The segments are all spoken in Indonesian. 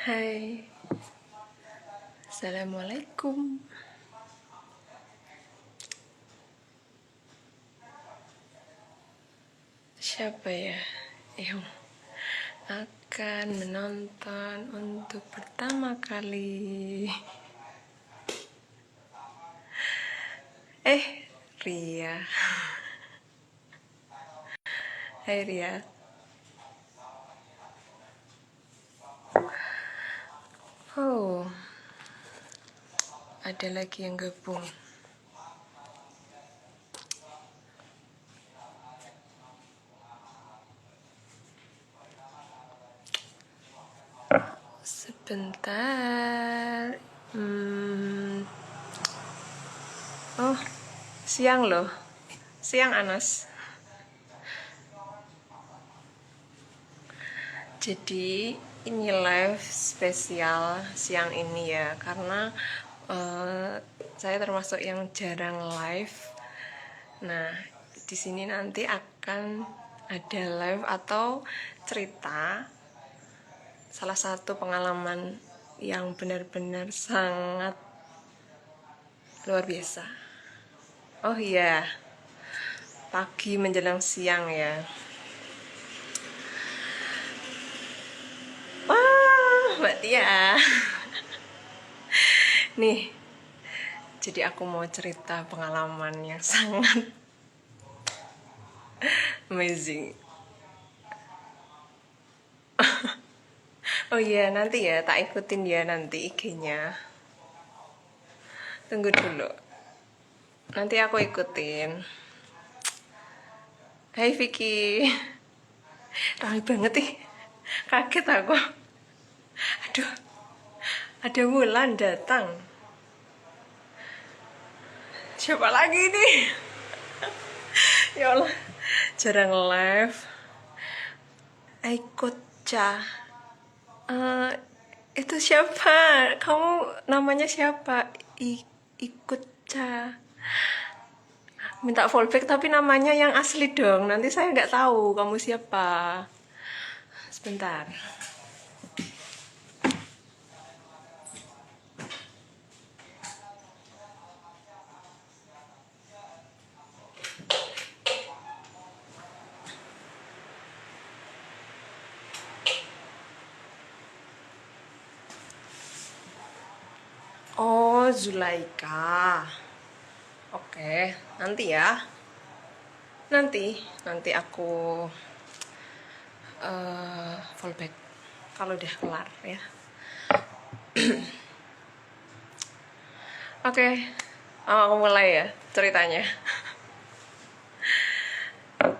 Hai, Assalamualaikum. Siapa ya yang akan menonton untuk pertama kali? Ria. Hai Ria. Oh, ada lagi yang gabung. Sebentar. Oh, siang loh. Siang Anas. Jadi ini live spesial siang ini ya, karena saya termasuk yang jarang live. Nah, di sini nanti akan ada live atau cerita salah satu pengalaman yang benar-benar sangat luar biasa. Oh iya, pagi menjelang siang ya. Wah, Mbak Tia. Nih, jadi aku mau cerita pengalaman yang sangat amazing. Oh iya, nanti ya, tak ikutin ya nanti IG-nya. Tunggu dulu. Nanti aku ikutin. Hai Vicky. Ramai banget nih. Kaget aku. Aduh. Ada Wulan datang. Siapa lagi nih? Ya Allah. Jarang live. Aikotcha. Itu siapa? Kamu namanya siapa? Ikutcha. Minta fallback tapi namanya yang asli dong. Nanti saya nggak tahu kamu siapa. Sebentar. Oh, Zulaika. Oke, nanti ya. Nanti aku fallback kalau udah kelar ya. Oke, aku mulai ya ceritanya.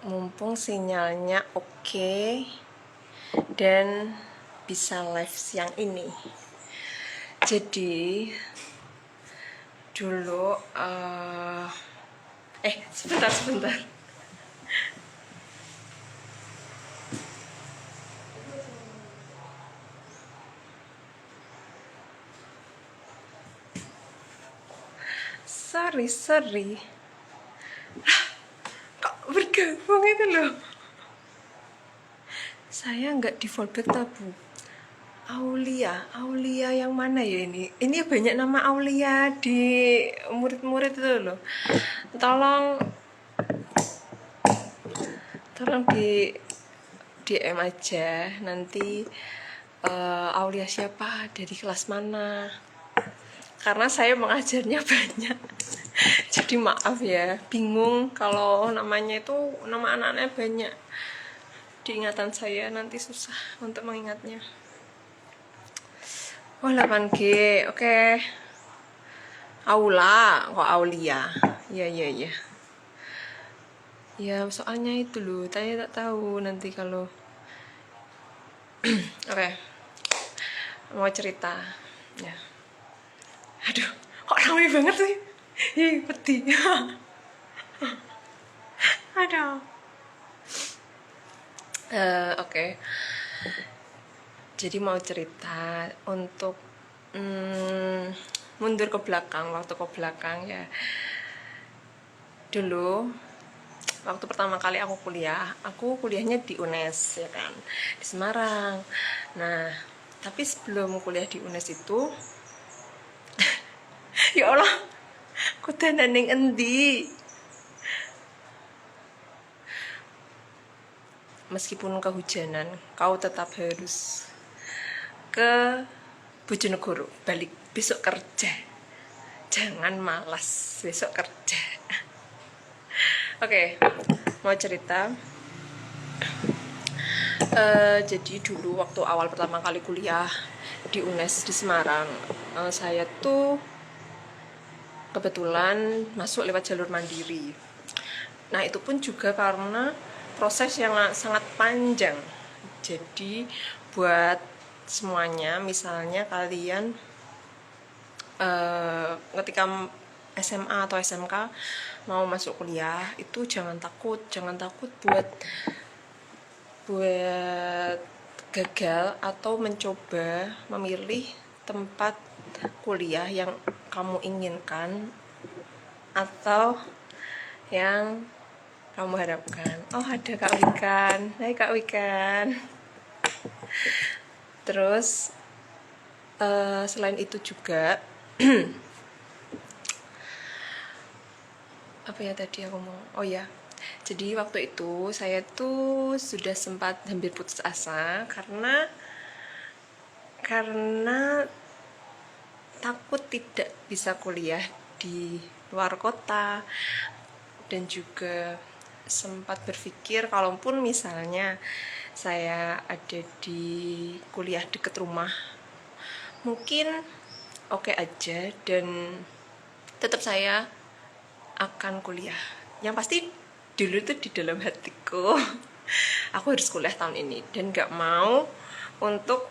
Mumpung sinyalnya oke dan bisa live siang ini. Jadi dulu sebentar. Sorry. Kok bergabung itu loh? Saya nggak di fallback tabu. Aulia yang mana ya ini? Ini banyak nama Aulia di murid-murid itu loh. Tolong di DM aja nanti Aulia siapa, dari kelas mana. Karena saya mengajarnya banyak. Jadi maaf ya, bingung kalau namanya itu nama anak-anaknya banyak. Diingatan saya nanti susah untuk mengingatnya. Oh 8G, oke. Aula, kok Aulia? Iya. Ya soalnya itu loh, saya tak tahu nanti kalau. Oke. Mau cerita. Ya. Aduh, kok ramai banget sih? Ih, peti. Aduh. Oke. Jadi mau cerita untuk mundur ke belakang, waktu ke belakang ya. Dulu waktu pertama kali aku kuliahnya di UNES ya kan, di Semarang. Nah, Tapi sebelum kuliah di UNES itu ya Allah, kudanan ning endi? Meskipun kehujanan, kau tetap harus ke Bojonegoro, balik besok kerja. Jangan malas, besok kerja. Oke, mau cerita. Jadi dulu waktu awal pertama kali kuliah di UNES di Semarang, saya tuh kebetulan masuk lewat jalur mandiri. Nah itu pun juga karena proses yang sangat panjang. Jadi buat semuanya, misalnya kalian ketika SMA atau SMK mau masuk kuliah itu jangan takut buat gagal atau mencoba memilih tempat kuliah yang kamu inginkan atau yang kamu harapkan. Oh, ada Kak Wikan. Hai Kak Wikan. Terus selain itu juga apa ya tadi aku mau, oh ya, jadi waktu itu saya tuh sudah sempat hampir putus asa karena takut tidak bisa kuliah di luar kota, dan juga sempat berpikir kalaupun misalnya saya ada di kuliah deket rumah mungkin oke aja dan tetap saya akan kuliah. Yang pasti dulu tuh di dalam hatiku aku harus kuliah tahun ini dan gak mau untuk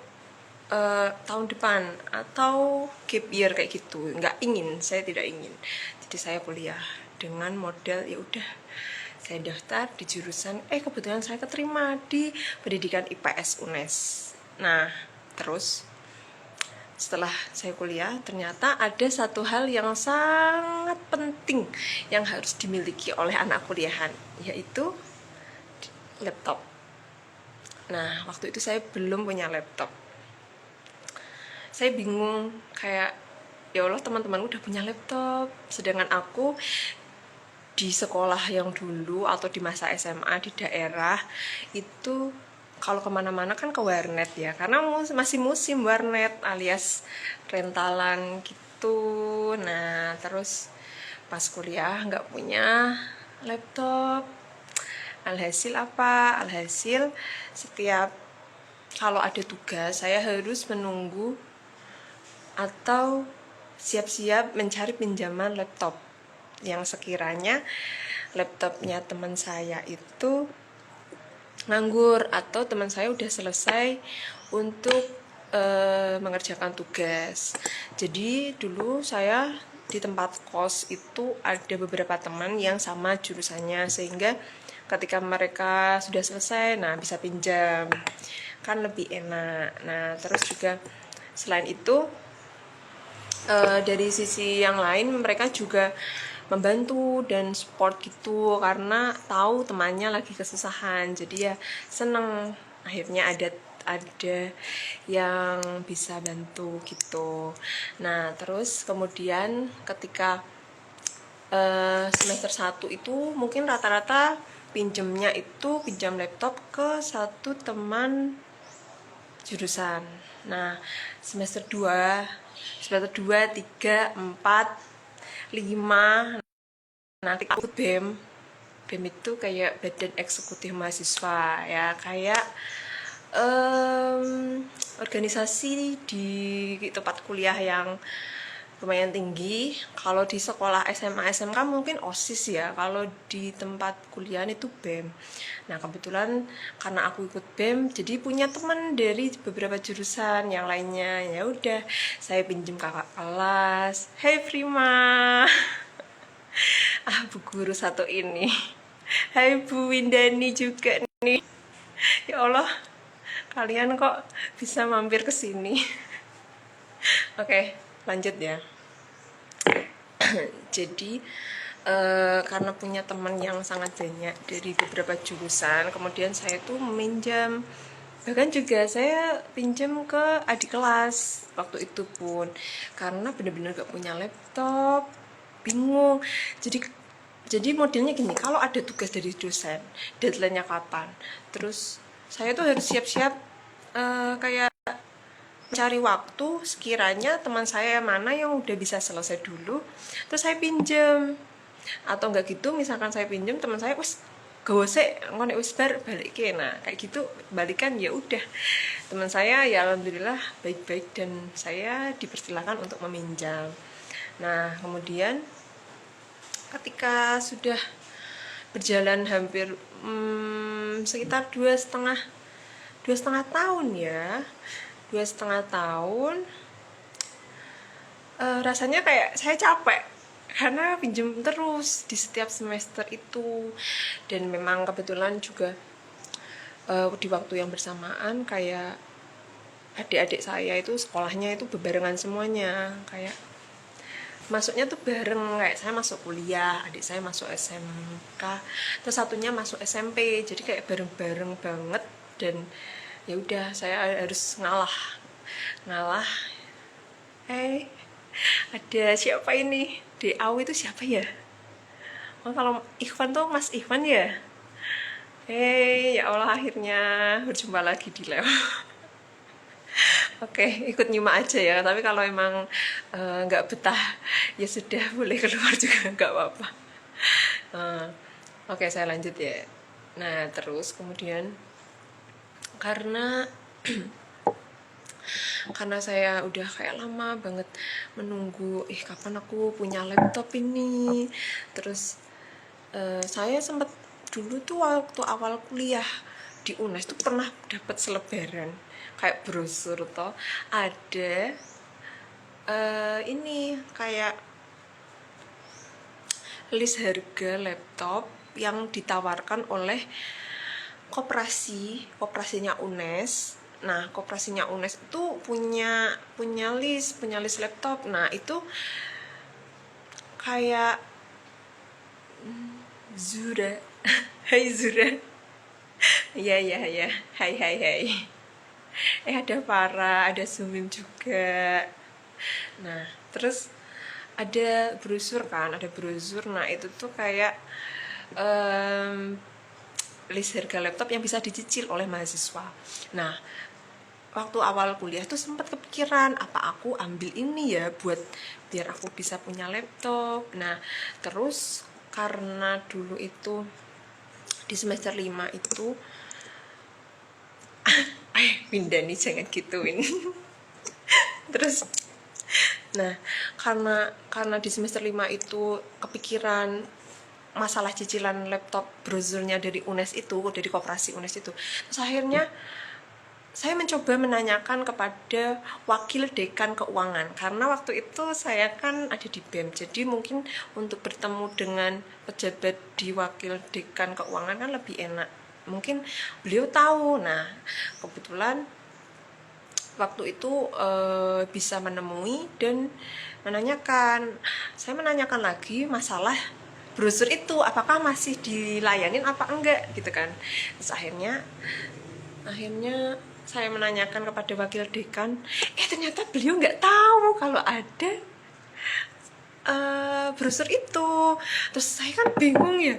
tahun depan atau gap year kayak gitu. Nggak ingin, saya tidak ingin. Jadi saya kuliah dengan model ya udah saya daftar di jurusan kebetulan saya keterima di pendidikan IPS UNES. Nah terus setelah saya kuliah ternyata ada satu hal yang sangat penting yang harus dimiliki oleh anak kuliahan, yaitu laptop. Nah waktu itu saya belum punya laptop. Saya bingung, kayak ya Allah teman-teman udah punya laptop, sedangkan aku di sekolah yang dulu atau di masa SMA di daerah itu kalau kemana-mana kan ke warnet ya, karena masih musim warnet alias rentalan gitu. Nah terus pas kuliah nggak punya laptop, alhasil setiap kalau ada tugas saya harus menunggu atau siap-siap mencari pinjaman laptop yang sekiranya laptopnya teman saya itu nganggur atau teman saya udah selesai untuk mengerjakan tugas. Jadi dulu saya di tempat kos itu ada beberapa teman yang sama jurusannya, sehingga ketika mereka sudah selesai, nah bisa pinjam, kan lebih enak. Nah terus juga selain itu dari sisi yang lain mereka juga membantu dan support gitu, karena tahu temannya lagi kesusahan, jadi ya seneng akhirnya ada yang bisa bantu gitu. Nah terus kemudian ketika semester 1 itu mungkin rata-rata pinjam laptop ke satu teman jurusan. Nah semester 2, 3, 4, 5 nanti aku BEM itu kayak badan eksekutif mahasiswa ya, kayak organisasi di tempat kuliah yang lumayan tinggi. Kalau di sekolah SMA SMK mungkin OSIS ya, kalau di tempat kuliah itu BEM. Nah kebetulan karena aku ikut BEM jadi punya teman dari beberapa jurusan yang lainnya. Ya udah saya pinjam kakak kelas. Hey Prima. Bu guru satu ini. Hai Bu Windani juga nih. Ya Allah, kalian kok bisa mampir ke sini. Oke, lanjut ya. Jadi karena punya teman yang sangat banyak dari beberapa jurusan, kemudian saya tuh meminjam Bahkan juga saya pinjam ke adik kelas waktu itu pun, karena bener-bener gak punya laptop, bingung. Jadi modelnya gini, kalau ada tugas dari dosen, deadline-nya kapan, terus saya tuh harus siap-siap, kayak cari waktu sekiranya teman saya mana yang udah bisa selesai dulu, terus saya pinjem. Atau enggak gitu, misalkan saya pinjem, teman saya wis gosek ngonek wis bar balik, nah kayak gitu balikan, ya udah. Teman saya ya alhamdulillah baik-baik dan saya dipersilahkan untuk meminjam. Nah kemudian ketika sudah berjalan hampir sekitar 2,5 tahun ya, 2,5 tahun, rasanya kayak saya capek karena pinjam terus di setiap semester itu. Dan memang kebetulan juga di waktu yang bersamaan kayak adik-adik saya itu sekolahnya itu bebarengan semuanya, kayak masuknya tuh bareng, kayak saya masuk kuliah, adik saya masuk SMK, terus satunya masuk SMP, jadi kayak bareng-bareng banget. Dan ya udah, saya harus ngalah. Ada siapa ini? DAW itu siapa ya? Oh, kalau Ikhwan tuh Mas Ikhwan ya? Ya Allah, akhirnya berjumpa lagi di Leo. Oke, ikut nyimak aja ya. Tapi kalau emang nggak betah, ya sudah, boleh keluar juga, nggak apa-apa. Oke, saya lanjut ya. Nah, terus kemudian karena saya udah kayak lama banget menunggu, kapan aku punya laptop ini. Terus saya sempat dulu tuh waktu awal kuliah di UNES tuh pernah dapat selebaran kayak brosur toh, ada ini kayak list harga laptop yang ditawarkan oleh koperasinya UNES. Nah, koperasinya UNES itu punya list laptop. Nah, itu kayak Zura. Hai Zura. Ya. Hai. Ada Farah, ada Sumim juga. Nah, terus ada brosur. Nah, itu tuh kayak list harga laptop yang bisa dicicil oleh mahasiswa. Nah, waktu awal kuliah tuh sempat kepikiran, apa aku ambil ini ya biar aku bisa punya laptop. Nah, terus karena dulu itu di semester 5 itu pindah nih, jangan gituin. Terus nah, karena di semester 5 itu kepikiran masalah cicilan laptop browsernya dari UNES itu, dari koperasi UNES itu. Terus akhirnya saya mencoba menanyakan kepada wakil dekan keuangan, karena waktu itu saya kan ada di BEM, jadi mungkin untuk bertemu dengan pejabat di wakil dekan keuangan kan lebih enak, mungkin beliau tahu. Nah, kebetulan waktu itu bisa menemui dan menanyakan. Saya menanyakan lagi masalah brosur itu, apakah masih dilayanin apa enggak gitu kan. Terus akhirnya saya menanyakan kepada wakil dekan, ternyata beliau nggak tahu kalau ada brosur itu. Terus saya kan bingung ya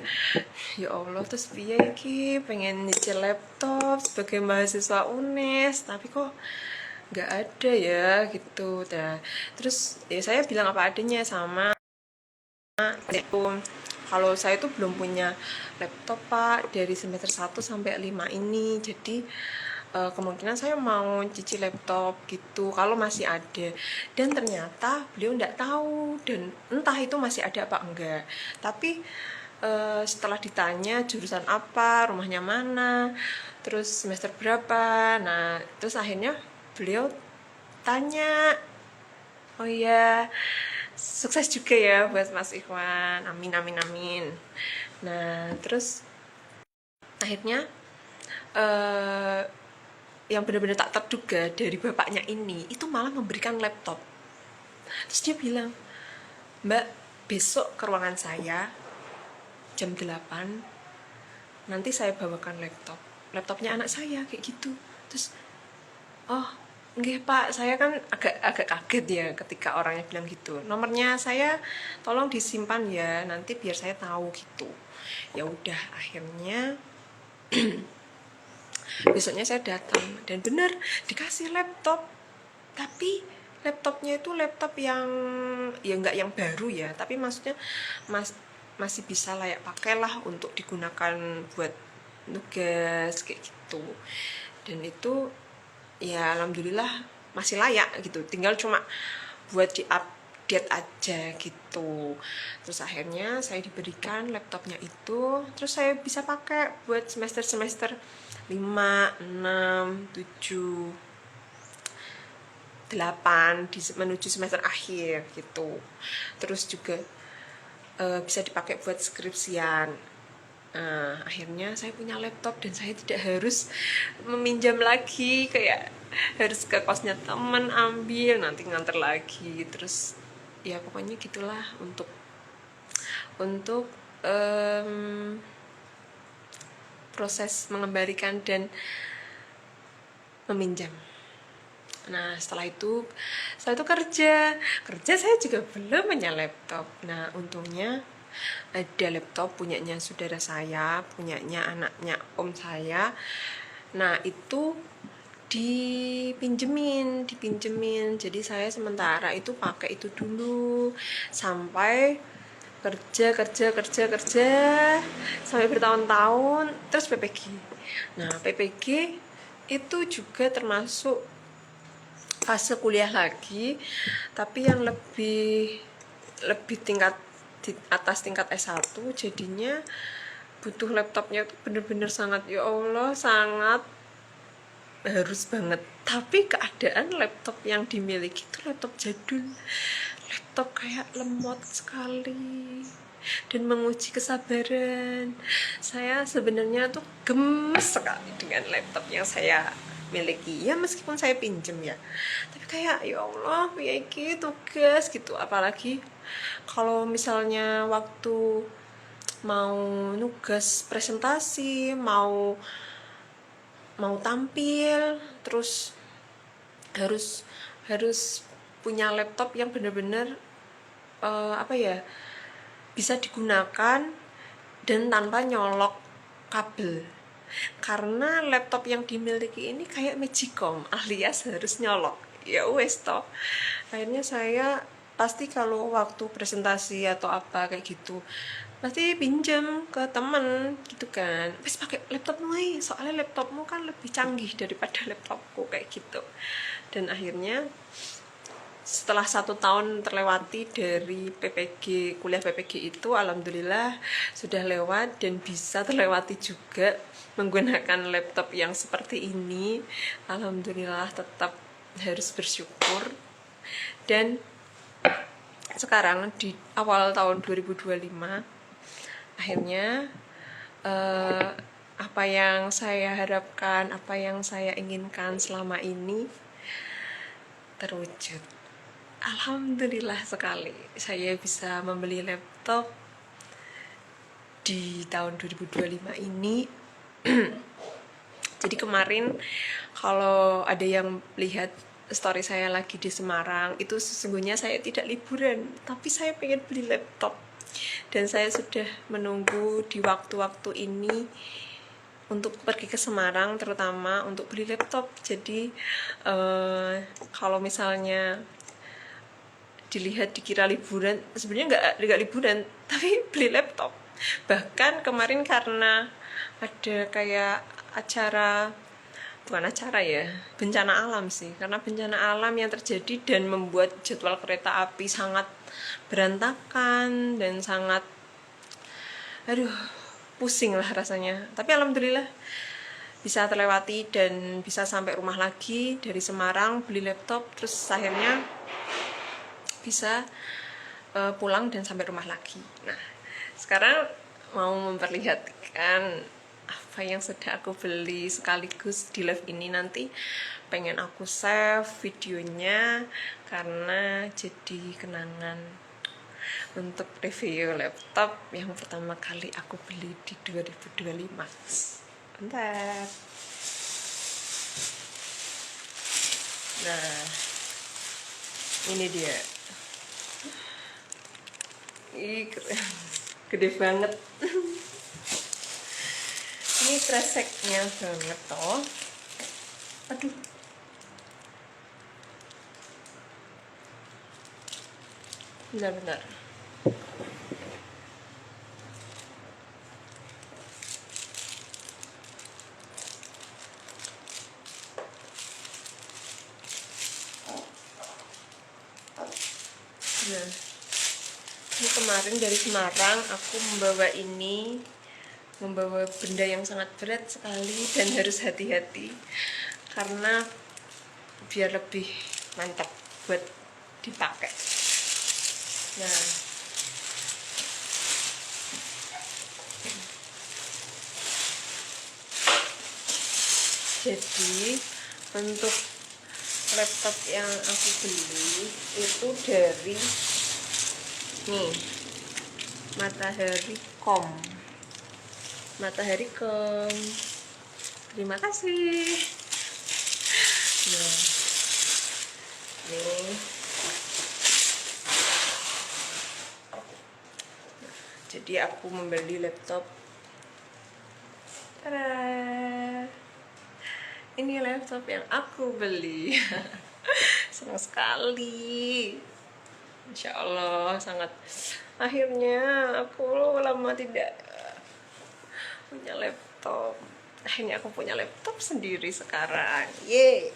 Allah, terus piye iki, pengen nyicil laptop sebagai mahasiswa UNES tapi kok nggak ada ya gitu. Nah, terus ya saya bilang apa adanya sama itu, kalau saya tuh belum punya laptop Pak dari semester 1 sampai 5 ini, jadi kemungkinan saya mau cici laptop gitu kalau masih ada. Dan ternyata beliau nggak tahu, dan entah itu masih ada apa enggak. Tapi setelah ditanya jurusan apa, rumahnya mana, terus semester berapa, nah terus akhirnya beliau tanya, oh iya, sukses juga ya buat Mas Ikhwan, amin. Nah, terus akhirnya yang benar-benar tak terduga dari bapaknya ini itu malah memberikan laptop. Terus dia bilang, Mbak, besok ke ruangan saya jam 8, nanti saya bawakan laptopnya anak saya, kayak gitu. Terus, oh nggih Pak, saya kan agak kaget ya ketika orangnya bilang gitu. Nomornya saya tolong disimpan ya, nanti biar saya tahu gitu. Ya udah, akhirnya besoknya saya datang dan benar dikasih laptop. Tapi laptopnya itu laptop yang ya nggak yang baru ya, tapi maksudnya masih bisa layak pakai lah untuk digunakan buat tugas kayak gitu. Dan itu ya alhamdulillah masih layak gitu, tinggal cuma buat di update aja gitu. Terus akhirnya saya diberikan laptopnya itu, terus saya bisa pakai buat semester 5, 6, 7, 8 menuju semester akhir gitu. Terus juga bisa dipakai buat skripsian. Nah, akhirnya saya punya laptop dan saya tidak harus meminjam lagi, kayak harus ke kosnya temen ambil, nanti nganter lagi. Terus ya pokoknya gitulah untuk proses mengembalikan dan meminjam. Nah setelah itu kerja saya juga belum punya laptop. Nah untungnya ada laptop punyanya saudara saya, punyanya anaknya om saya. Nah itu dipinjemin. Jadi saya sementara itu pakai itu dulu sampai kerja sampai bertahun-tahun, terus PPG. Nah PPG itu juga termasuk fase kuliah lagi, tapi yang lebih tingkat di atas tingkat S1, jadinya butuh laptopnya itu bener-bener sangat, ya Allah, sangat harus banget. Tapi keadaan laptop yang dimiliki itu laptop jadul, laptop kayak lemot sekali dan menguji kesabaran. Saya sebenarnya tuh gemes sekali dengan laptop yang saya miliki ya, meskipun saya pinjem ya, tapi kayak ya Allah ya iki tugas gitu. Apalagi kalau misalnya waktu mau nugas presentasi, mau tampil, terus harus punya laptop yang benar-benar bisa digunakan dan tanpa nyolok kabel. Karena laptop yang dimiliki ini kayak Magicom, alias harus nyolok. Ya wes toh. Akhirnya saya pasti kalau waktu presentasi atau apa kayak gitu, pasti pinjam ke temen gitu kan. Wes pakai laptopmu, soalnya laptopmu kan lebih canggih daripada laptopku kayak gitu. Dan akhirnya setelah 1 tahun terlewati dari PPG, kuliah PPG itu, alhamdulillah sudah lewat dan bisa terlewati juga menggunakan laptop yang seperti ini. Alhamdulillah tetap harus bersyukur. Dan sekarang di awal tahun 2025 akhirnya apa yang saya harapkan, apa yang saya inginkan selama ini terwujud. Alhamdulillah sekali saya bisa membeli laptop di tahun 2025 ini. Jadi kemarin kalau ada yang lihat story saya lagi di Semarang, itu sesungguhnya saya tidak liburan, tapi saya pengen beli laptop. Dan saya sudah menunggu di waktu-waktu ini untuk pergi ke Semarang, terutama untuk beli laptop. Jadi kalau misalnya dilihat dikira liburan, sebenarnya nggak liburan, tapi beli laptop. Bahkan kemarin karena ada kayak bukan acara ya, bencana alam sih, karena bencana alam yang terjadi dan membuat jadwal kereta api sangat berantakan dan sangat pusing lah rasanya. Tapi alhamdulillah bisa terlewati dan bisa sampai rumah lagi dari Semarang, beli laptop, terus akhirnya bisa pulang dan sampai rumah lagi. Nah sekarang mau memperlihatkan apa yang sudah aku beli sekaligus di live ini. Nanti pengen aku save videonya karena jadi kenangan untuk review laptop yang pertama kali aku beli di 2025. Bentar. Nah, ini dia. Ih, gede banget. Ini kreseknya banget toh. Aduh. Bentar-bentar. Nah, ini kemarin dari Semarang aku membawa benda yang sangat berat sekali dan harus hati-hati karena biar lebih mantap buat dipakai. Nah, jadi untuk laptop yang aku beli itu dari nih Matahari.com. Terima kasih. Nah, nih. Jadi aku membeli laptop. Tada! Ini laptop yang aku beli. Senang sekali. Insya Allah sangat. Akhirnya aku lama tidak punya laptop. Akhirnya aku punya laptop sendiri sekarang. Yeay.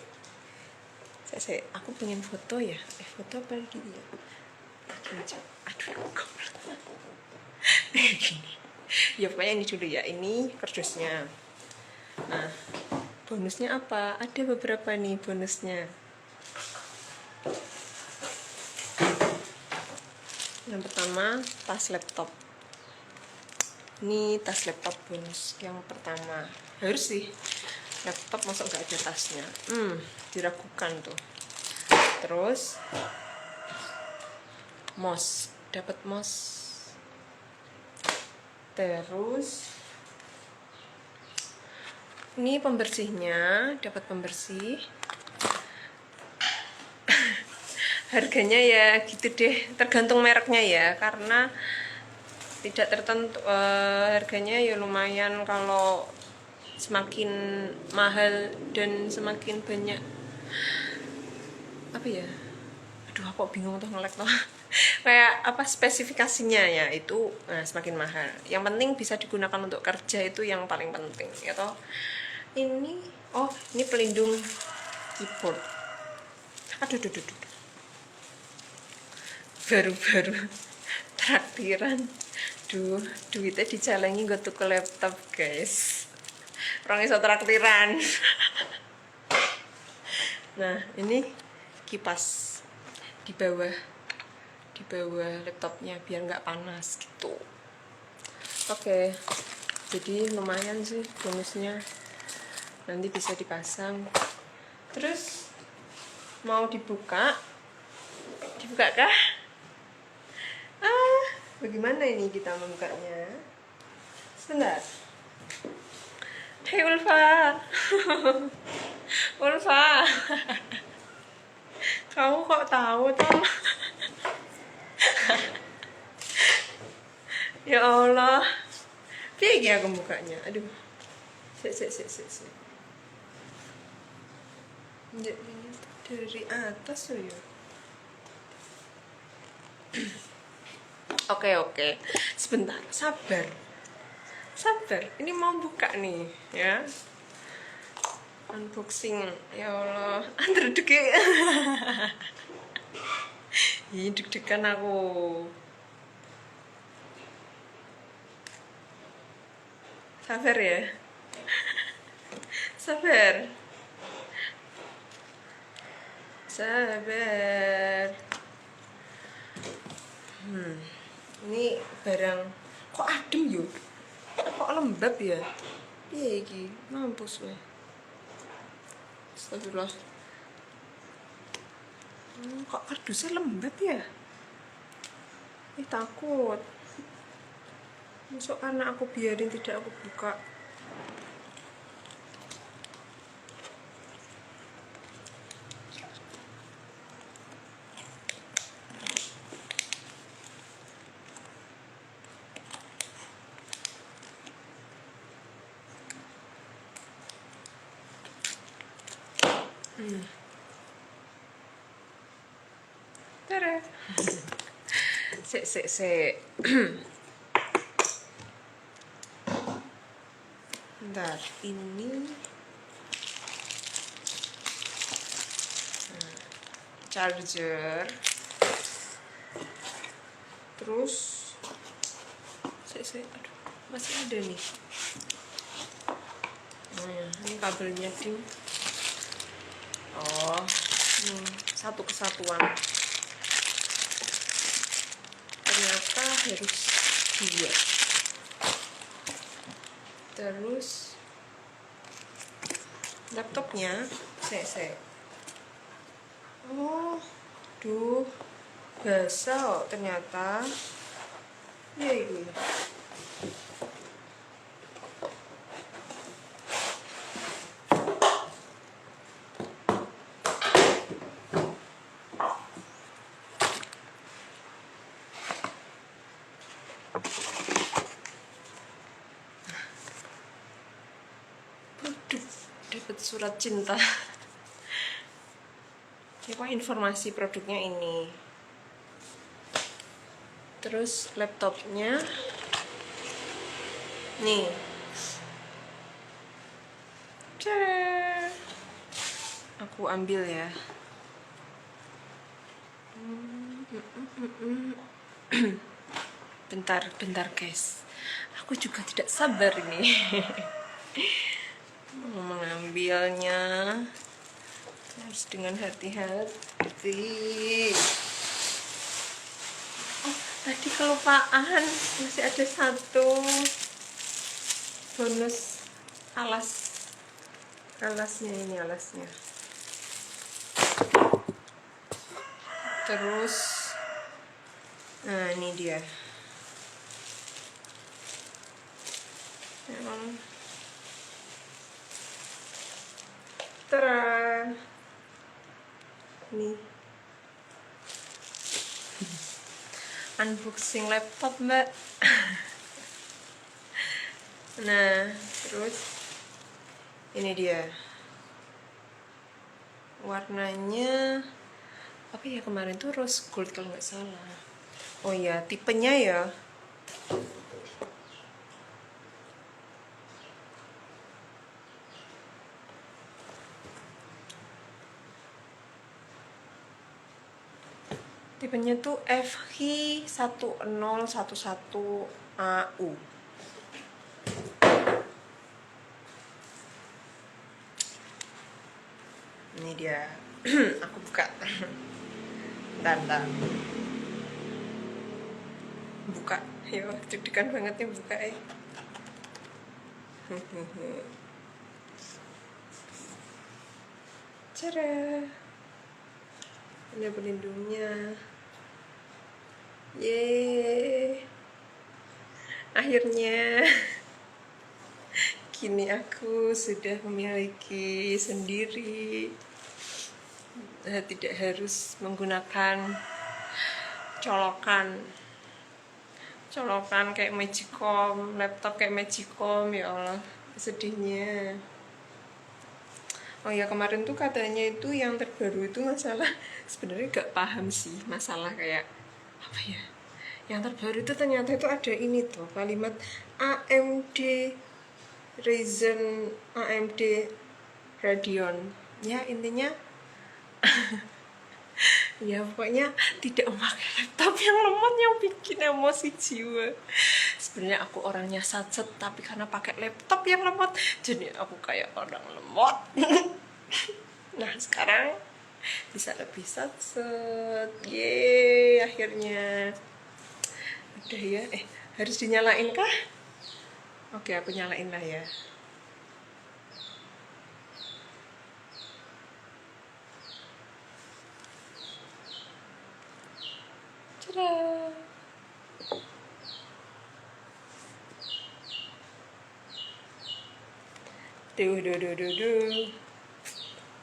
Aku pengen foto ya. Foto apa lagi ya? Aduh, gini. Ya pokoknya ini dulu ya. Ini kardusnya. Nah, bonusnya apa? Ada beberapa nih bonusnya. Yang pertama, tas laptop. Ini tas laptop bonus yang pertama. Harus sih, laptop masuk nggak ada tasnya. Diragukan tuh. Terus mouse, dapat mouse. Terus ini pembersihnya, dapat pembersih. Harganya ya gitu deh, tergantung mereknya ya, karena tidak tertentu. Harganya ya lumayan, kalau semakin mahal dan semakin banyak apa ya, aduh aku bingung tuh ngelek tuh. Kayak apa spesifikasinya ya itu, semakin mahal. Yang penting bisa digunakan untuk kerja, itu yang paling penting ya toh. Ini ini pelindung keyboard. Aduh. Baru-baru traktiran. Duitnya dicalengi gue tuh ke laptop guys. Orang iso traktiran. Nah, ini kipas di bawah laptopnya biar nggak panas gitu. Oke, jadi lumayan sih bonusnya, nanti bisa dipasang. Terus mau dibuka kah? Bagaimana ini kita membukanya? Sebentar. Hei Ulfa. Ulfa. Kamu kok tahu toh? Ya Allah. Piye ya aku bukanya? Aduh. Sik. Ini dari atas ya. Oke. Sebentar, sabar. Ini mau buka nih, ya. Unboxing. Ya Allah, deg-degan. Ih, deg-degan aku. Sabar ya. Sabar. Ini barang kok adem yuk, kok lembab ya, piye iki, mampus weh. Astagfirullah. Kok kardusnya lembab ya, takut masuk karena aku biarin tidak aku buka. Tada. Sik. Bentar, ini charger. Terus aduh, masih ada nih. Ini kabelnya ding. Oh, satu kesatuan. Ternyata harus 2. Terus laptopnya oh duh basah ternyata ya itu dapat surat cinta. Apa informasi produknya ini. Terus laptopnya nih. Tada. Aku ambil ya. Bentar guys. Aku juga tidak sabar ini. Mengambilnya harus dengan hati-hati. Oh, tadi kelupaan, masih ada satu bonus alasnya ini alasnya. Terus nah ini dia. Tara. Nih. Unboxing laptop, Mbak. Nah, terus ini dia. Warnanya apa ya, kemarin tuh rose gold kalau nggak salah. Oh ya, tipenya ya. Tipenya tuh FH1011AU. Ini dia. Aku buka. Bentar. Buka. Yo, deg-degan banget nih buka Cara. Ini pelindungnya. Yeay. Akhirnya kini aku sudah memiliki sendiri. Tidak harus menggunakan colokan kayak Magicom, laptop kayak Magicom. Ya Allah, sedihnya. Oh ya, kemarin tuh katanya itu yang terbaru itu masalah, sebenarnya gak paham sih masalah kayak apa ya. Yang terbaru itu ternyata itu ada ini tuh kalimat AMD Ryzen, AMD Radeon. Ya intinya ya pokoknya tidak memakai laptop yang lemot yang bikin emosi jiwa. Sebenarnya aku orangnya satset, tapi karena pakai laptop yang lemot jadi aku kayak orang lemot. Nah sekarang bisa lebih satset. Yeay, akhirnya udah ya. Harus dinyalain kah? Oke, aku nyalain lah ya. Duh.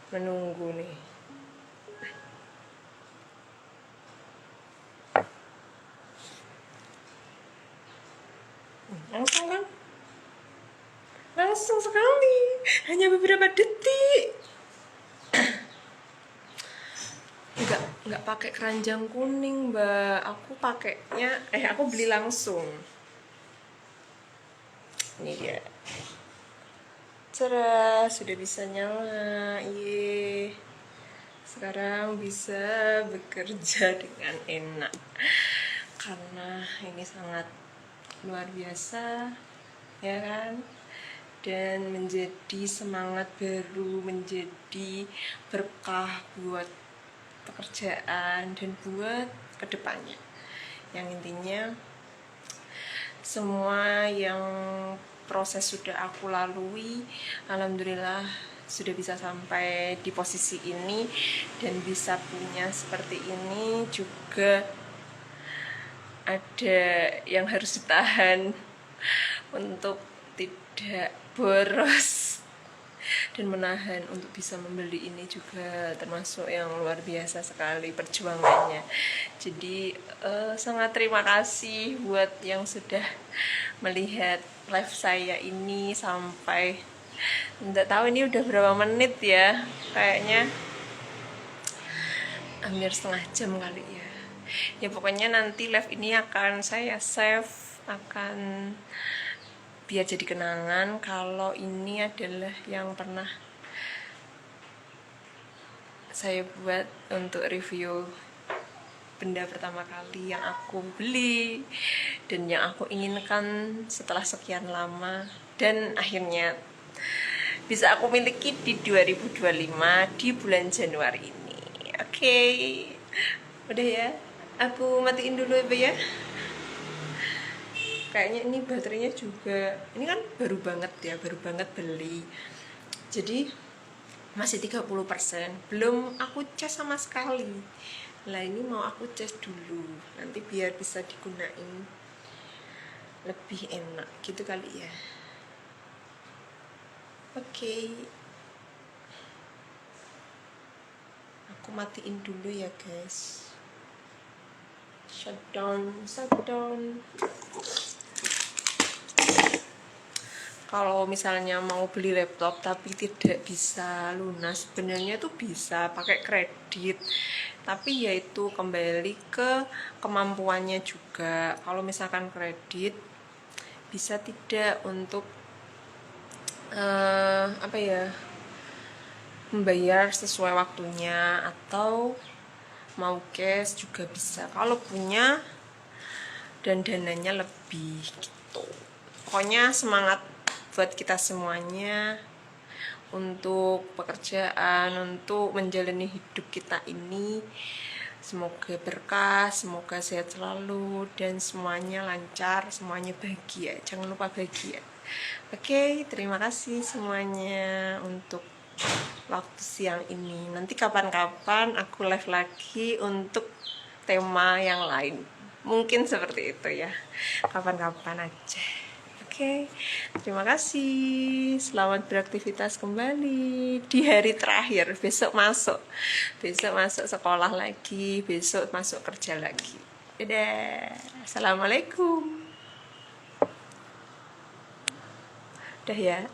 Menunggu nih. Langsung kan? Langsung sekali. Hanya beberapa detik. nggak pakai keranjang kuning, Mbak. Aku beli langsung. Ini dia. Cerah, sudah bisa nyala. Ye. Sekarang bisa bekerja dengan enak. Karena ini sangat luar biasa, ya kan? Dan menjadi semangat baru, menjadi berkah buat pekerjaan dan buat kedepannya. Yang intinya semua yang proses sudah aku lalui, alhamdulillah sudah bisa sampai di posisi ini dan bisa punya seperti ini. Juga ada yang harus ditahan untuk tidak boros dan menahan untuk bisa membeli ini juga termasuk yang luar biasa sekali perjuangannya. Jadi sangat terima kasih buat yang sudah melihat live saya ini sampai, nggak tahu ini udah berapa menit ya, kayaknya hampir setengah jam kali ya. Ya pokoknya nanti live ini akan saya save, akan biar jadi kenangan kalau ini adalah yang pernah saya buat untuk review benda pertama kali yang aku beli dan yang aku inginkan setelah sekian lama, dan akhirnya bisa aku miliki di 2025 di bulan Januari ini. Oke, udah ya, aku matiin dulu ya. Kayaknya ini baterainya juga, ini kan baru banget beli, jadi masih 30%, belum aku cas sama sekali. Lah ini mau aku cas dulu, nanti biar bisa digunain lebih enak gitu kali ya. Oke. Aku matiin dulu ya guys. Shutdown. Kalau misalnya mau beli laptop tapi tidak bisa lunas, sebenarnya tuh bisa pakai kredit, tapi yaitu kembali ke kemampuannya juga. Kalau misalkan kredit bisa tidak untuk membayar sesuai waktunya, atau mau cash juga bisa kalau punya dan dananya lebih gitu. Pokoknya semangat buat kita semuanya untuk pekerjaan, untuk menjalani hidup kita ini. Semoga berkah, semoga sehat selalu, dan semuanya lancar, semuanya bahagia. Jangan lupa bahagia. Oke, terima kasih semuanya untuk waktu siang ini. Nanti kapan-kapan aku live lagi untuk tema yang lain. Mungkin seperti itu ya. Kapan-kapan aja. Oke, terima kasih. Selamat beraktivitas kembali di hari terakhir. Besok masuk sekolah lagi. Besok masuk kerja lagi. Dadah. Assalamualaikum. Udah ya.